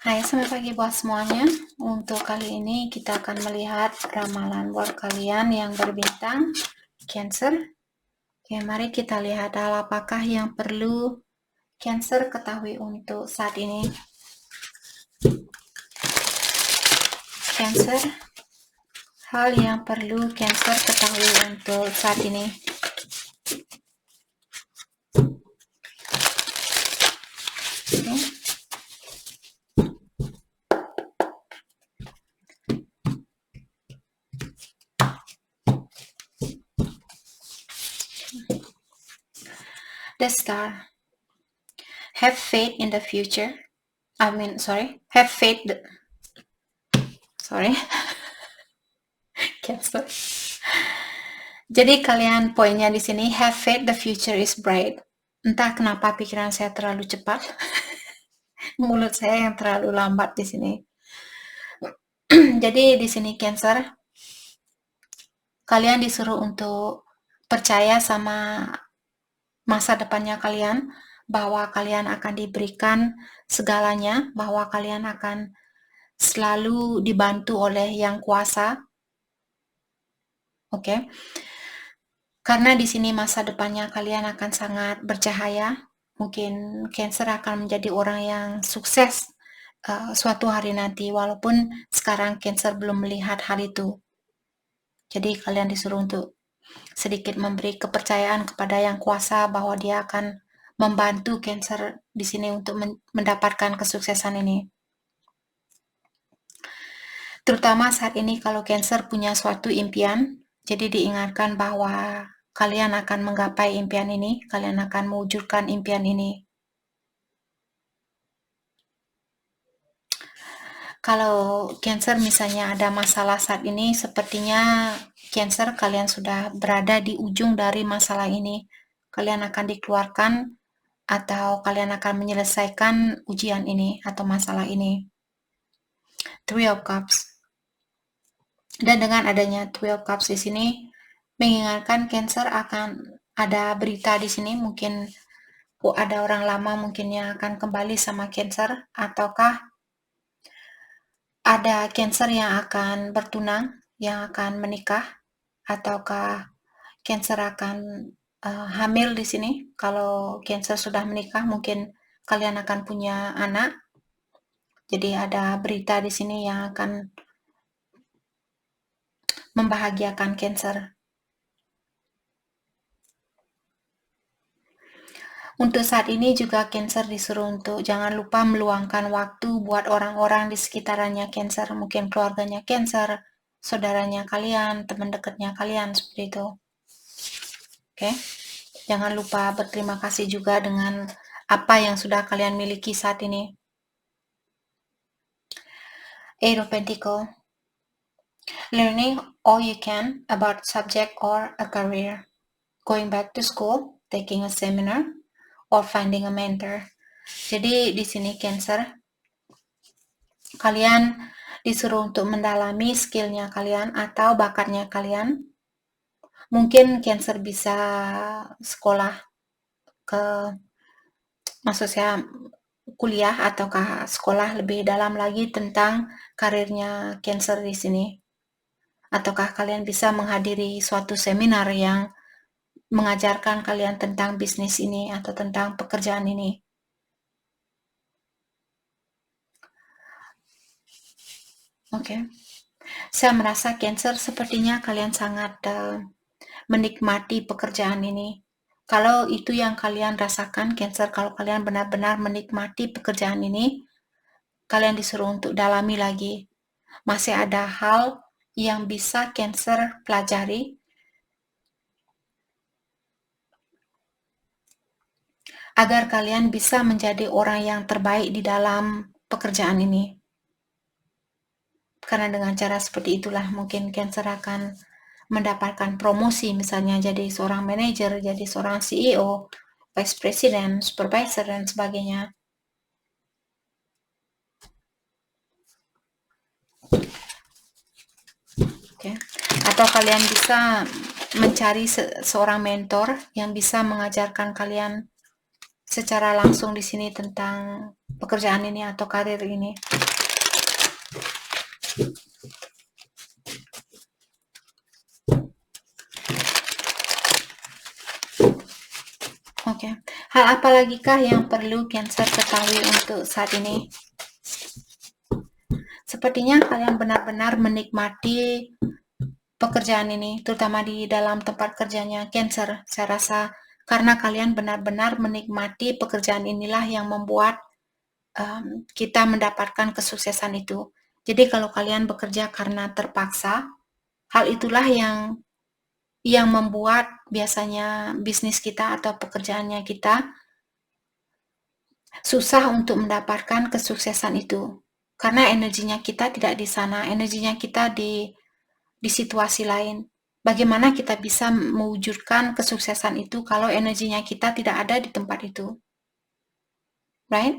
Hai, selamat pagi buat semuanya. Untuk kali ini kita akan melihat ramalan buat kalian yang berbintang Cancer. Oke, mari kita lihat hal apakah yang perlu Cancer ketahui untuk saat ini. Cancer, hal yang perlu Cancer ketahui untuk saat ini. Oke. The Star. Have faith in the future. Have faith. Cancer. Jadi kalian poinnya di sini, have faith the future is bright. Entah kenapa pikiran saya terlalu cepat. Mulut saya yang terlalu lambat di sini. Jadi di sini Cancer, kalian disuruh untuk percaya sama masa depannya kalian, bahwa kalian akan diberikan segalanya, bahwa kalian akan selalu dibantu oleh Yang Kuasa. Oke. Karena di sini masa depannya kalian akan sangat bercahaya. Mungkin Cancer akan menjadi orang yang sukses suatu hari nanti, walaupun sekarang Cancer belum melihat hal itu. Jadi kalian disuruh untuk sedikit memberi kepercayaan kepada Yang Kuasa bahwa dia akan membantu Cancer di sini untuk mendapatkan kesuksesan ini. Terutama saat ini kalau Cancer punya suatu impian, jadi diingatkan bahwa kalian akan menggapai impian ini, kalian akan mewujudkan impian ini. Kalau Cancer misalnya ada masalah saat ini, sepertinya Cancer kalian sudah berada di ujung dari masalah ini. Kalian akan dikeluarkan atau kalian akan menyelesaikan ujian ini atau masalah ini. Three of Cups. Dan dengan adanya Three of Cups di sini mengingatkan Cancer akan ada berita di sini, mungkin ada orang lama mungkin yang akan kembali sama Cancer, ataukah ada Cancer yang akan bertunang, yang akan menikah, ataukah Cancer akan hamil di sini. Kalau Cancer sudah menikah, mungkin kalian akan punya anak. Jadi ada berita di sini yang akan membahagiakan Cancer. Untuk saat ini juga Cancer disuruh untuk jangan lupa meluangkan waktu buat orang-orang di sekitarnya Cancer, mungkin keluarganya Cancer, saudaranya kalian, teman dekatnya kalian, seperti itu. Oke. Jangan lupa berterima kasih juga dengan apa yang sudah kalian miliki saat ini. Eight of Pentacles. Learning all you can about subject or a career. Going back to school, taking a seminar, or finding a mentor. Jadi di sini Cancer, kalian disuruh untuk mendalami skillnya kalian atau bakatnya kalian. Mungkin Cancer bisa sekolah maksudnya kuliah ataukah sekolah lebih dalam lagi tentang karirnya Cancer di sini. Ataukah kalian bisa menghadiri suatu seminar yang mengajarkan kalian tentang bisnis ini atau tentang pekerjaan ini. Oke. Saya merasa Cancer sepertinya kalian sangat menikmati pekerjaan ini. Kalau itu yang kalian rasakan Cancer, kalau kalian benar-benar menikmati pekerjaan ini, kalian disuruh untuk dalami lagi. Masih ada hal yang bisa Cancer pelajari agar kalian bisa menjadi orang yang terbaik di dalam pekerjaan ini. Karena dengan cara seperti itulah mungkin Cancer akan mendapatkan promosi, misalnya jadi seorang manajer, jadi seorang CEO, vice president, supervisor, dan sebagainya. Okay. Atau kalian bisa mencari seorang mentor yang bisa mengajarkan kalian secara langsung di sini tentang pekerjaan ini atau karir ini. Oke. Hal apa lagikah yang perlu Cancer ketahui untuk saat ini? Sepertinya kalian benar-benar menikmati pekerjaan ini, terutama di dalam tempat kerjanya Cancer. Saya rasa karena kalian benar-benar menikmati pekerjaan inilah yang membuat kita mendapatkan kesuksesan itu. Jadi kalau kalian bekerja karena terpaksa, hal itulah yang membuat biasanya bisnis kita atau pekerjaannya kita susah untuk mendapatkan kesuksesan itu. Karena energinya kita tidak di sana, energinya kita di situasi lain. Bagaimana kita bisa mewujudkan kesuksesan itu kalau energinya kita tidak ada di tempat itu? Right?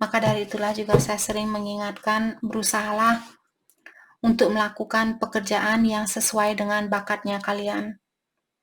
Maka dari itulah juga saya sering mengingatkan, berusahalah untuk melakukan pekerjaan yang sesuai dengan bakatnya kalian.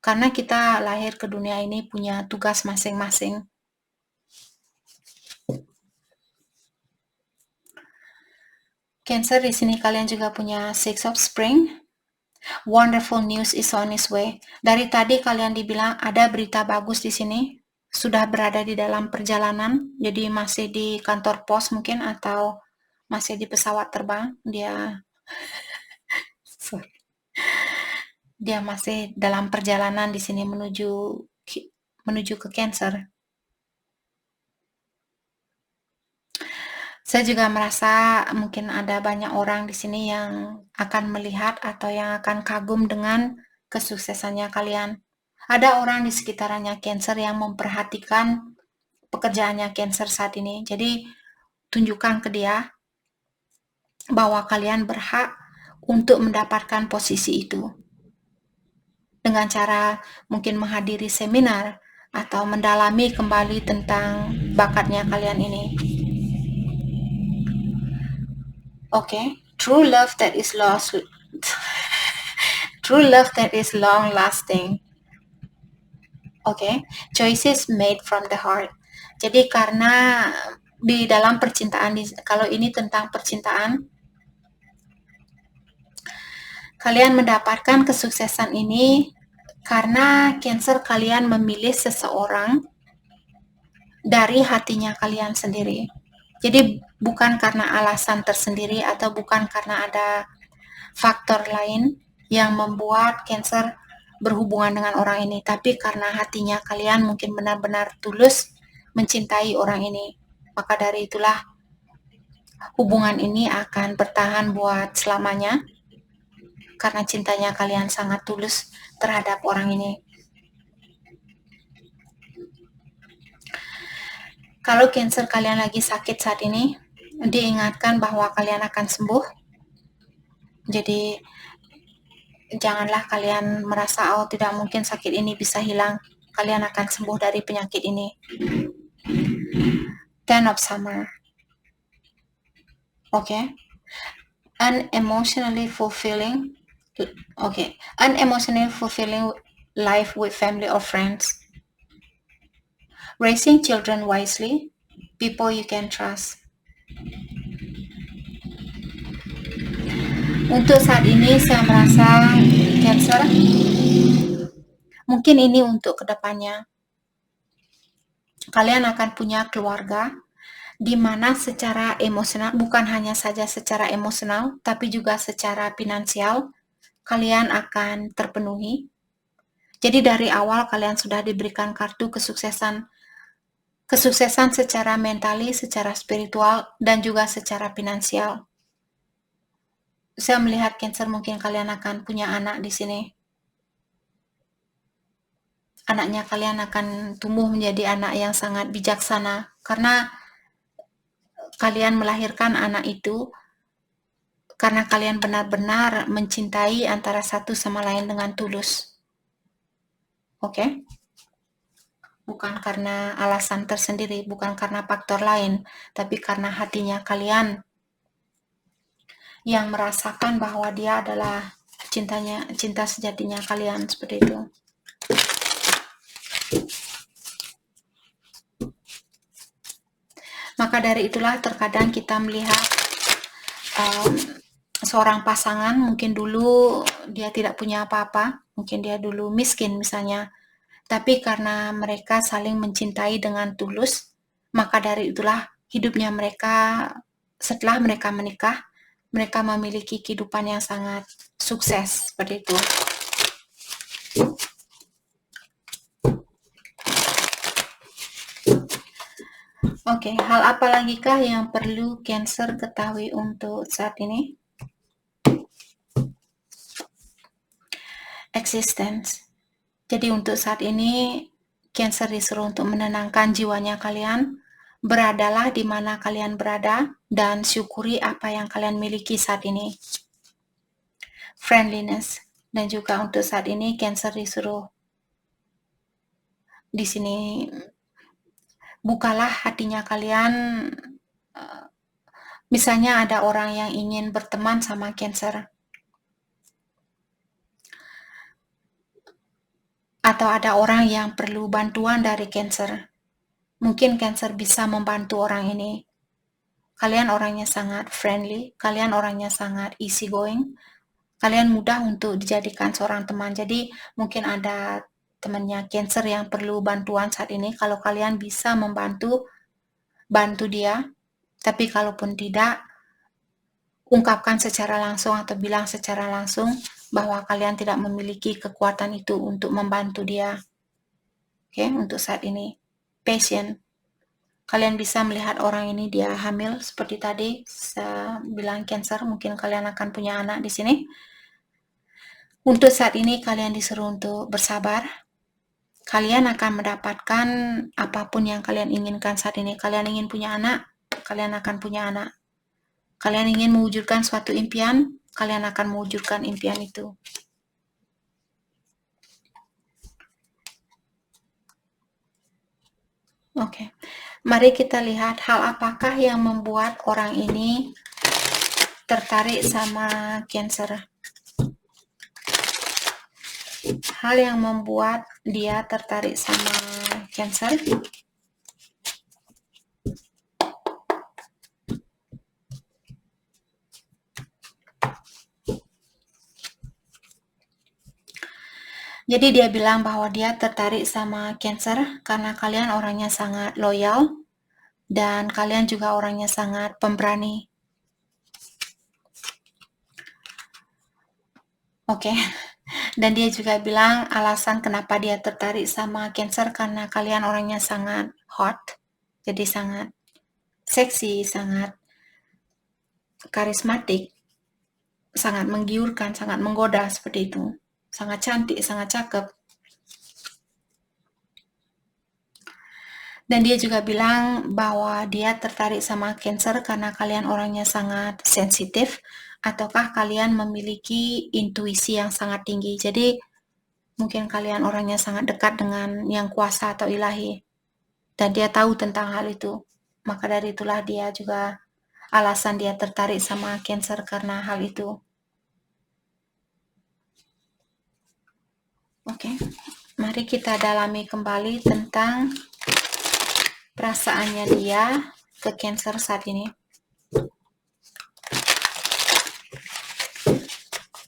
Karena kita lahir ke dunia ini punya tugas masing-masing. Cancer, di sini kalian juga punya Six of Spring. Wonderful news is on its way. Dari tadi kalian dibilang ada berita bagus di sini. Sudah berada di dalam perjalanan, jadi masih di kantor pos mungkin atau masih di pesawat terbang. Dia masih dalam perjalanan di sini menuju ke Cancer. Saya juga merasa mungkin ada banyak orang di sini yang akan melihat atau yang akan kagum dengan kesuksesannya kalian. Ada orang di sekitarannya Cancer yang memperhatikan pekerjaannya Cancer saat ini. Jadi tunjukkan ke dia bahwa kalian berhak untuk mendapatkan posisi itu. Dengan cara mungkin menghadiri seminar atau mendalami kembali tentang bakatnya kalian ini. Okay, true love that is lost. True love that is long lasting. Okay, choices made from the heart. Jadi karena di dalam percintaan, kalau ini tentang percintaan, kalian mendapatkan kesuksesan ini karena Cancer kalian memilih seseorang dari hatinya kalian sendiri. Jadi bukan karena alasan tersendiri atau bukan karena ada faktor lain yang membuat Cancer berhubungan dengan orang ini, tapi karena hatinya kalian mungkin benar-benar tulus mencintai orang ini. Maka dari itulah hubungan ini akan bertahan buat selamanya karena cintanya kalian sangat tulus terhadap orang ini. Kalau Cancer kalian lagi sakit saat ini, diingatkan bahwa kalian akan sembuh. Jadi janganlah kalian merasa tidak mungkin sakit ini bisa hilang. Kalian akan sembuh dari penyakit ini. Ten of Summer. Okay. Unemotionally fulfilling life with family or friends. Raising children wisely, people you can trust. Untuk saat ini saya merasa Cancer, mungkin ini untuk kedepannya. Kalian akan punya keluarga di mana secara emosional, bukan hanya saja secara emosional, tapi juga secara finansial, kalian akan terpenuhi. Jadi dari awal kalian sudah diberikan kartu kesuksesan secara mentali, secara spiritual, dan juga secara finansial. Saya melihat Cancer mungkin kalian akan punya anak di sini. Anaknya kalian akan tumbuh menjadi anak yang sangat bijaksana karena kalian melahirkan anak itu karena kalian benar-benar mencintai antara satu sama lain dengan tulus. Oke? Bukan karena alasan tersendiri, bukan karena faktor lain, tapi karena hatinya kalian yang merasakan bahwa dia adalah cinta sejatinya kalian, seperti itu. Maka dari itulah terkadang kita melihat seorang pasangan mungkin dulu dia tidak punya apa-apa, mungkin dia dulu miskin misalnya, tapi karena mereka saling mencintai dengan tulus, maka dari itulah hidupnya mereka setelah mereka menikah, mereka memiliki kehidupan yang sangat sukses seperti itu. Oke, hal apa lagi kah yang perlu Cancer ketahui untuk saat ini? Existence. Jadi untuk saat ini Cancer disuruh untuk menenangkan jiwanya kalian, beradalah di mana kalian berada dan syukuri apa yang kalian miliki saat ini. Friendliness. Dan juga untuk saat ini Cancer disuruh di sini bukalah hatinya kalian. Misalnya ada orang yang ingin berteman sama Cancer, atau ada orang yang perlu bantuan dari Cancer. Mungkin Cancer bisa membantu orang ini. Kalian orangnya sangat friendly, kalian orangnya sangat easy going, kalian mudah untuk dijadikan seorang teman. Jadi mungkin ada temannya Cancer yang perlu bantuan saat ini. Kalau kalian bisa membantu, bantu dia. Tapi kalaupun tidak, ungkapkan secara langsung atau bilang secara langsung bahwa kalian tidak memiliki kekuatan itu untuk membantu dia. Oke, untuk saat ini. Patient. Kalian bisa melihat orang ini dia hamil seperti tadi saya bilang Cancer, mungkin kalian akan punya anak di sini. Untuk saat ini kalian disuruh untuk bersabar. Kalian akan mendapatkan apapun yang kalian inginkan saat ini. Kalian ingin punya anak, kalian akan punya anak. Kalian ingin mewujudkan suatu impian, kalian akan mewujudkan impian itu. Oke, mari kita lihat hal apakah yang membuat orang ini tertarik sama Cancer. Hal yang membuat dia tertarik sama Cancer. Jadi dia bilang bahwa dia tertarik sama Cancer karena kalian orangnya sangat loyal dan kalian juga orangnya sangat pemberani. Oke. Dan dia juga bilang alasan kenapa dia tertarik sama Cancer karena kalian orangnya sangat hot, jadi sangat seksi, sangat karismatik, sangat menggiurkan, sangat menggoda seperti itu. Sangat cantik, sangat cakep. Dan dia juga bilang bahwa dia tertarik sama Cancer karena kalian orangnya sangat sensitif, ataukah kalian memiliki intuisi yang sangat tinggi. Jadi mungkin kalian orangnya sangat dekat dengan yang kuasa atau ilahi. Dan dia tahu tentang hal itu. Maka dari itulah dia juga alasan dia tertarik sama Cancer karena hal itu. Oke, mari kita dalami kembali tentang perasaannya dia ke Cancer saat ini.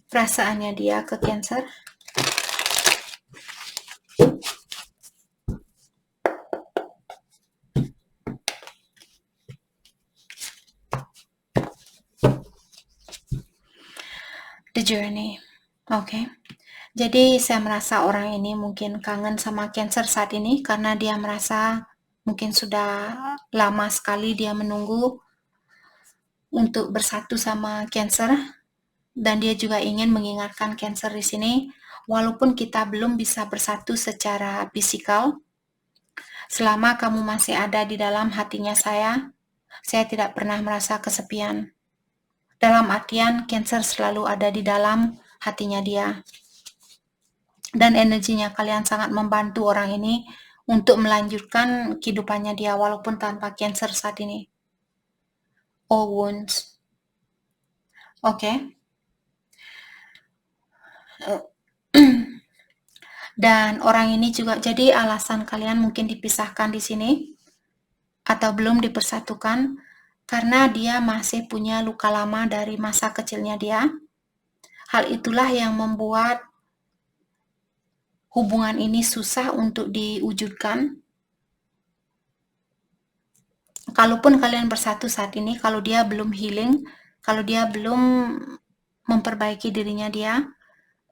Perasaannya dia ke Cancer. The journey. Oke. Jadi saya merasa orang ini mungkin kangen sama Cancer saat ini karena dia merasa mungkin sudah lama sekali dia menunggu untuk bersatu sama Cancer, dan dia juga ingin mengingatkan Cancer di sini, walaupun kita belum bisa bersatu secara fisikal, selama kamu masih ada di dalam hatinya saya tidak pernah merasa kesepian. Dalam artian Cancer selalu ada di dalam hatinya dia. Dan energinya kalian sangat membantu orang ini untuk melanjutkan kehidupannya dia walaupun tanpa Cancer saat ini. All wounds. Oke. Dan orang ini juga jadi alasan kalian mungkin dipisahkan di sini atau belum dipersatukan karena dia masih punya luka lama dari masa kecilnya dia. Hal itulah yang membuat hubungan ini susah untuk diwujudkan. Kalaupun kalian bersatu saat ini, kalau dia belum healing, kalau dia belum memperbaiki dirinya dia,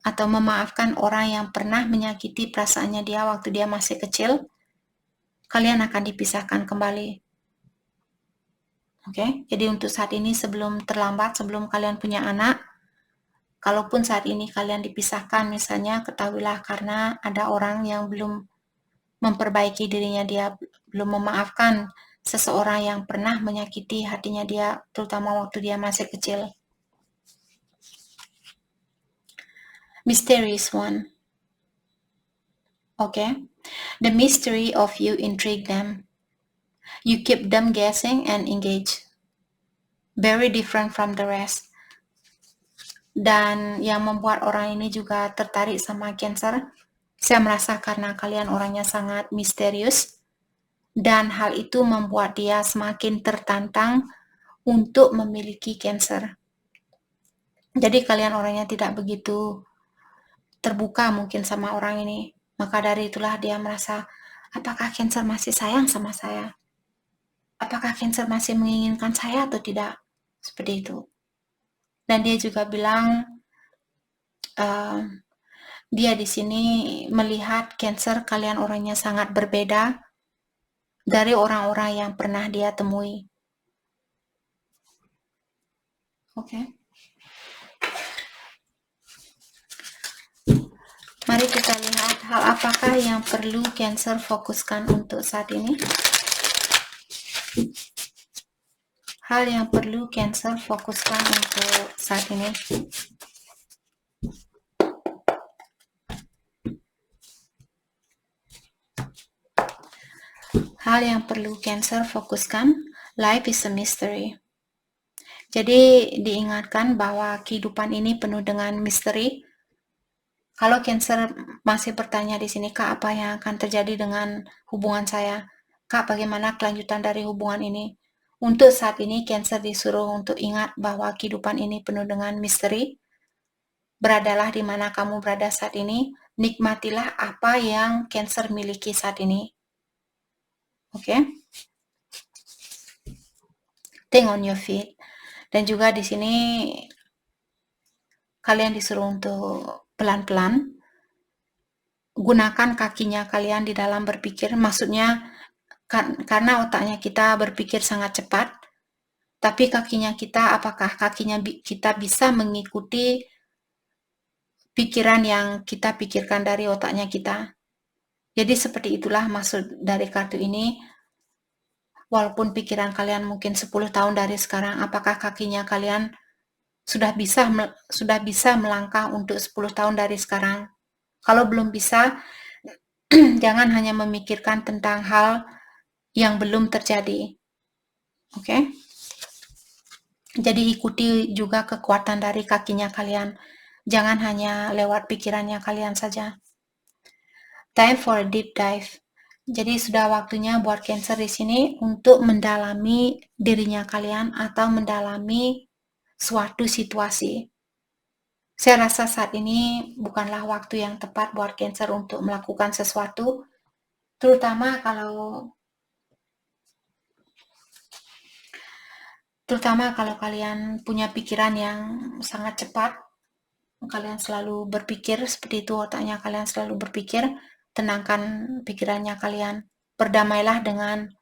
atau memaafkan orang yang pernah menyakiti perasaannya dia waktu dia masih kecil, kalian akan dipisahkan kembali. Oke, jadi untuk saat ini sebelum terlambat, sebelum kalian punya anak, kalaupun saat ini kalian dipisahkan misalnya, ketahuilah karena ada orang yang belum memperbaiki dirinya dia, belum memaafkan seseorang yang pernah menyakiti hatinya dia, terutama waktu dia masih kecil. Mysterious one. Okay, the mystery of you intrigue them. You keep them guessing and engaged. Very different from the rest. Dan yang membuat orang ini juga tertarik sama Cancer, saya merasa karena kalian orangnya sangat misterius, dan hal itu membuat dia semakin tertantang untuk memiliki Cancer. Jadi kalian orangnya tidak begitu terbuka mungkin sama orang ini. Maka dari itulah dia merasa, apakah Cancer masih sayang sama saya? Apakah Cancer masih menginginkan saya atau tidak? Seperti itu. Dan dia juga bilang, dia di sini melihat Cancer kalian orangnya sangat berbeda dari orang-orang yang pernah dia temui. Oke. Mari kita lihat hal apakah yang perlu Cancer fokuskan untuk saat ini. Hal yang perlu Cancer fokuskan untuk saat ini. Hal yang perlu Cancer fokuskan, life is a mystery. Jadi diingatkan bahwa kehidupan ini penuh dengan misteri. Kalau Cancer masih bertanya di sini, Kak, apa yang akan terjadi dengan hubungan saya? Kak, bagaimana kelanjutan dari hubungan ini? Untuk saat ini, Cancer disuruh untuk ingat bahwa kehidupan ini penuh dengan misteri. Beradalah di mana kamu berada saat ini, nikmatilah apa yang Cancer miliki saat ini. Oke? Think on your feet. Dan juga di sini kalian disuruh untuk pelan-pelan gunakan kakinya kalian di dalam berpikir, maksudnya karena otaknya kita berpikir sangat cepat, tapi kakinya kita, apakah kakinya kita bisa mengikuti pikiran yang kita pikirkan dari otaknya kita. Jadi seperti itulah maksud dari kartu ini. Walaupun pikiran kalian mungkin 10 tahun dari sekarang, apakah kakinya kalian sudah bisa melangkah untuk 10 tahun dari sekarang? Kalau belum bisa, jangan hanya memikirkan tentang hal yang belum terjadi. Oke? Jadi ikuti juga kekuatan dari kakinya kalian. Jangan hanya lewat pikirannya kalian saja. Time for a deep dive. Jadi sudah waktunya buat Cancer di sini untuk mendalami dirinya kalian atau mendalami suatu situasi. Saya rasa saat ini bukanlah waktu yang tepat buat Cancer untuk melakukan sesuatu, terutama kalau kalian punya pikiran yang sangat cepat, kalian selalu berpikir seperti itu, otaknya kalian selalu berpikir, tenangkan pikirannya kalian, berdamailah dengan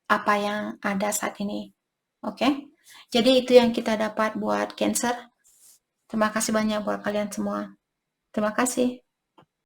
apa yang ada saat ini. Oke? Jadi itu yang kita dapat buat Cancer. Terima kasih banyak buat kalian semua. Terima kasih.